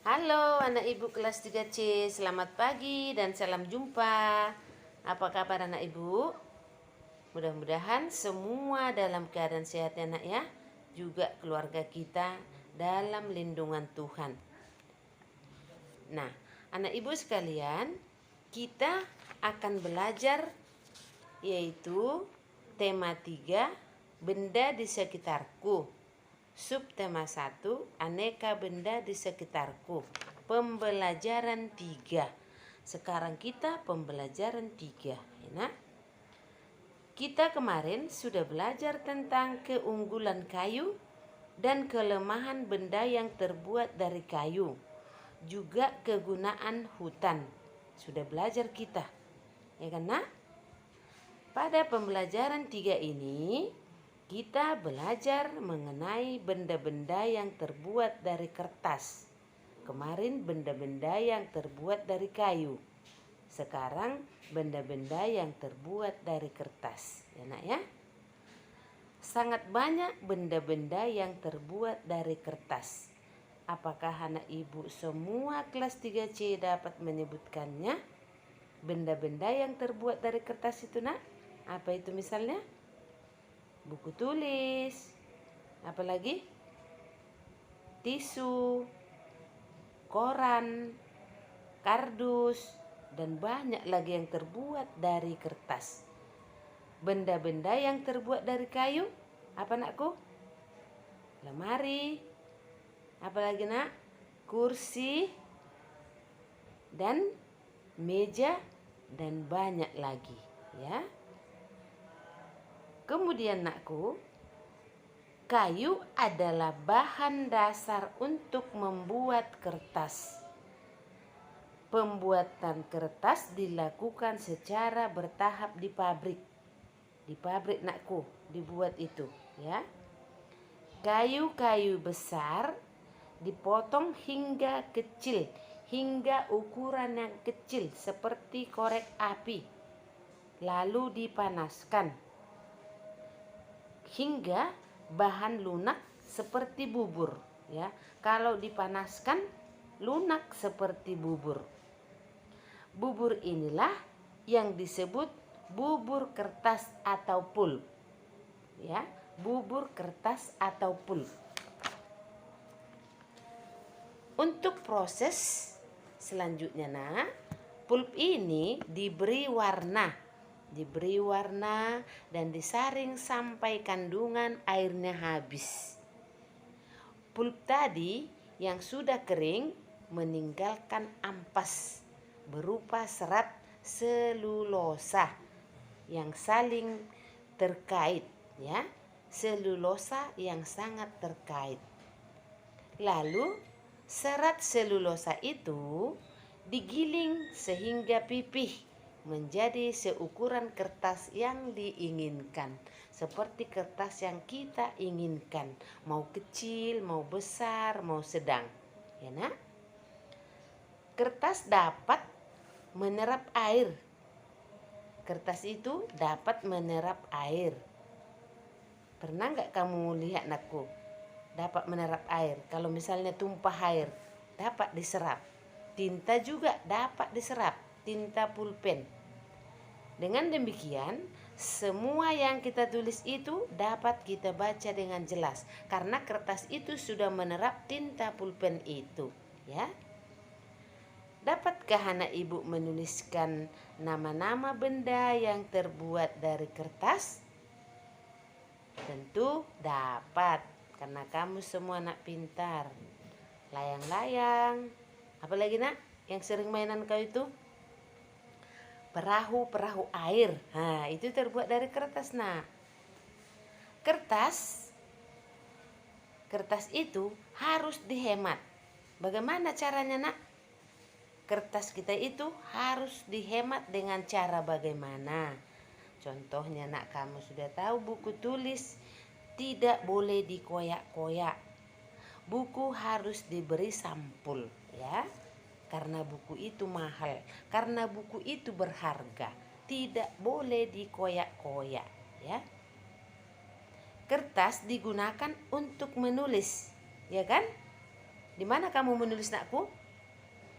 Halo anak ibu kelas 3C, selamat pagi dan salam jumpa. Apa kabar anak ibu? Mudah-mudahan semua dalam keadaan sehat ya nak ya. Juga keluarga kita dalam lindungan Tuhan. Nah, anak ibu sekalian, kita akan belajar yaitu tema 3, benda di sekitarku. Subtema 1, aneka benda di sekitarku. Pembelajaran 3. Sekarang kita pembelajaran 3, ya nak? Kita kemarin sudah belajar tentang keunggulan kayu dan kelemahan benda yang terbuat dari kayu. Juga kegunaan hutan. Sudah belajar kita. Ya kan nak? Pada pembelajaran 3 ini kita belajar mengenai benda-benda yang terbuat dari kertas. Kemarin benda-benda yang terbuat dari kayu. Sekarang benda-benda yang terbuat dari kertas. Ya nak ya? Sangat banyak benda-benda yang terbuat dari kertas. Apakah anak ibu semua kelas 3C dapat menyebutkannya? Benda-benda yang terbuat dari kertas itu nak? Apa itu misalnya? Buku tulis, apalagi tisu, koran, kardus, dan banyak lagi yang terbuat dari kertas. Benda-benda yang terbuat dari kayu, apa nakku? Lemari, apalagi nak? Kursi, dan meja, dan banyak lagi ya. Kemudian nakku, kayu adalah bahan dasar untuk membuat kertas. Pembuatan kertas dilakukan secara bertahap di pabrik. Di pabrik nakku dibuat itu ya. Kayu-kayu besar dipotong hingga kecil, hingga ukuran yang kecil seperti korek api. Lalu dipanaskan hingga bahan lunak seperti bubur ya. Kalau dipanaskan lunak seperti bubur. Bubur inilah yang disebut bubur kertas atau pulp. Ya, bubur kertas atau pulp. Untuk proses selanjutnya nak, pulp ini diberi warna dan disaring sampai kandungan airnya habis. Pulp tadi yang sudah kering meninggalkan ampas berupa serat selulosa yang saling terkait ya. Selulosa yang sangat terkait. Lalu serat selulosa itu digiling sehingga pipih menjadi seukuran kertas yang diinginkan, seperti kertas yang kita inginkan, mau kecil, mau besar, mau sedang. Ya nak? Kertas dapat menyerap air. Kertas itu dapat menyerap air. Pernah nggak kamu lihat nakku? Dapat menyerap air. Kalau misalnya tumpah air, dapat diserap. Tinta juga dapat diserap, tinta pulpen. Dengan demikian, semua yang kita tulis itu dapat kita baca dengan jelas karena kertas itu sudah menyerap tinta pulpen itu, ya. Dapatkah anak ibu menuliskan nama-nama benda yang terbuat dari kertas? Tentu dapat, karena kamu semua anak pintar. Layang-layang, apalagi nak yang sering mainan kau itu? Perahu air. Nah, itu terbuat dari kertas nak. Kertas itu harus dihemat. Bagaimana caranya nak? Kertas kita itu harus dihemat dengan cara bagaimana? Contohnya nak, kamu sudah tahu buku tulis tidak boleh dikoyak-koyak. Buku harus diberi sampul ya. Karena buku itu mahal, karena buku itu berharga, tidak boleh dikoyak-koyak ya. Kertas digunakan untuk menulis, ya kan? Di mana kamu menulis, nakku?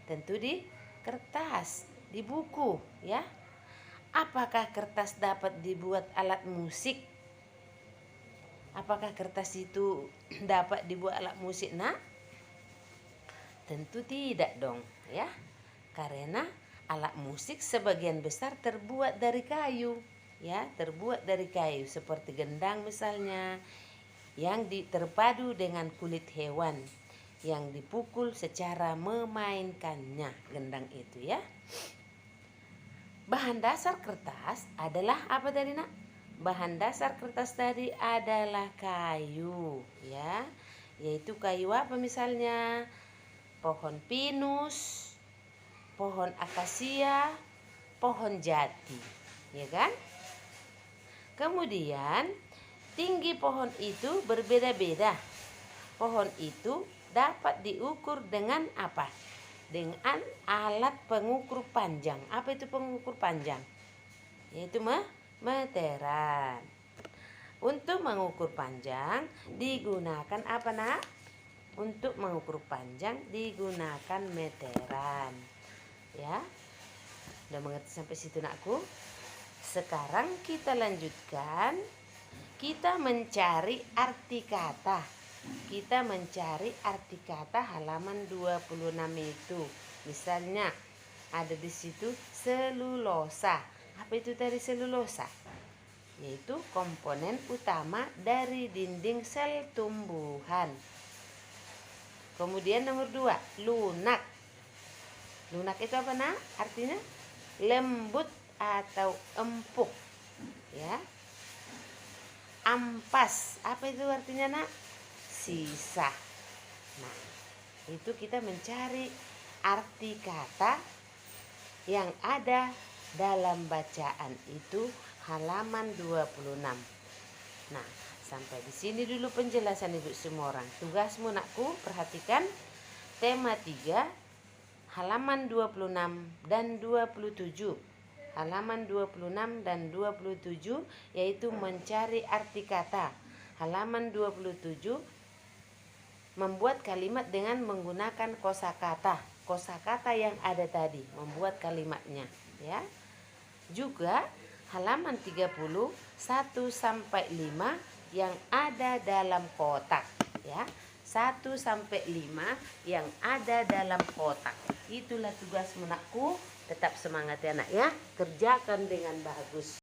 Tentu di kertas, di buku, ya. Apakah kertas dapat dibuat alat musik? Apakah kertas itu dapat dibuat alat musik, nak? Tentu tidak dong, ya. Karena alat musik sebagian besar terbuat dari kayu, ya, terbuat dari kayu seperti gendang misalnya, yang terpadu dengan kulit hewan yang dipukul secara memainkannya gendang itu, ya. Bahan dasar kertas adalah apa tadi, nak? Bahan dasar kertas tadi adalah kayu, ya. Yaitu kayu apa misalnya? Pohon pinus, pohon akasia, pohon jati, ya kan? Kemudian tinggi pohon itu berbeda-beda. Pohon itu dapat diukur dengan apa? Dengan alat pengukur panjang. Apa itu pengukur panjang? Yaitu meteran. Untuk mengukur panjang digunakan apa, nak? Untuk mengukur panjang digunakan meteran. Ya. Udah mengerti sampai situ, nakku? Sekarang kita lanjutkan. Kita mencari arti kata. Kita mencari arti kata halaman 26 itu. Misalnya ada di situ selulosa. Apa itu tadi selulosa? Yaitu komponen utama dari dinding sel tumbuhan. Kemudian nomor 2, lunak. Lunak itu apa, nak? Artinya lembut atau empuk, ya. Ampas, apa itu artinya, nak? Sisa. Nah, itu kita mencari arti kata yang ada dalam bacaan itu halaman 26. Nah, sampai di sini dulu penjelasan ibu semua orang. Tugasmu, nakku, perhatikan tema 3 halaman 26 dan 27. Halaman 26 dan 27 yaitu mencari arti kata. Halaman 27 membuat kalimat dengan menggunakan kosakata. Kosakata yang ada tadi membuat kalimatnya, ya. Juga halaman 30 1 sampai 5 yang ada dalam kotak, ya. 1 sampai 5 yang ada dalam kotak. Itulah tugasmu, nakku. Tetap semangat ya, nak, ya. Kerjakan dengan bagus.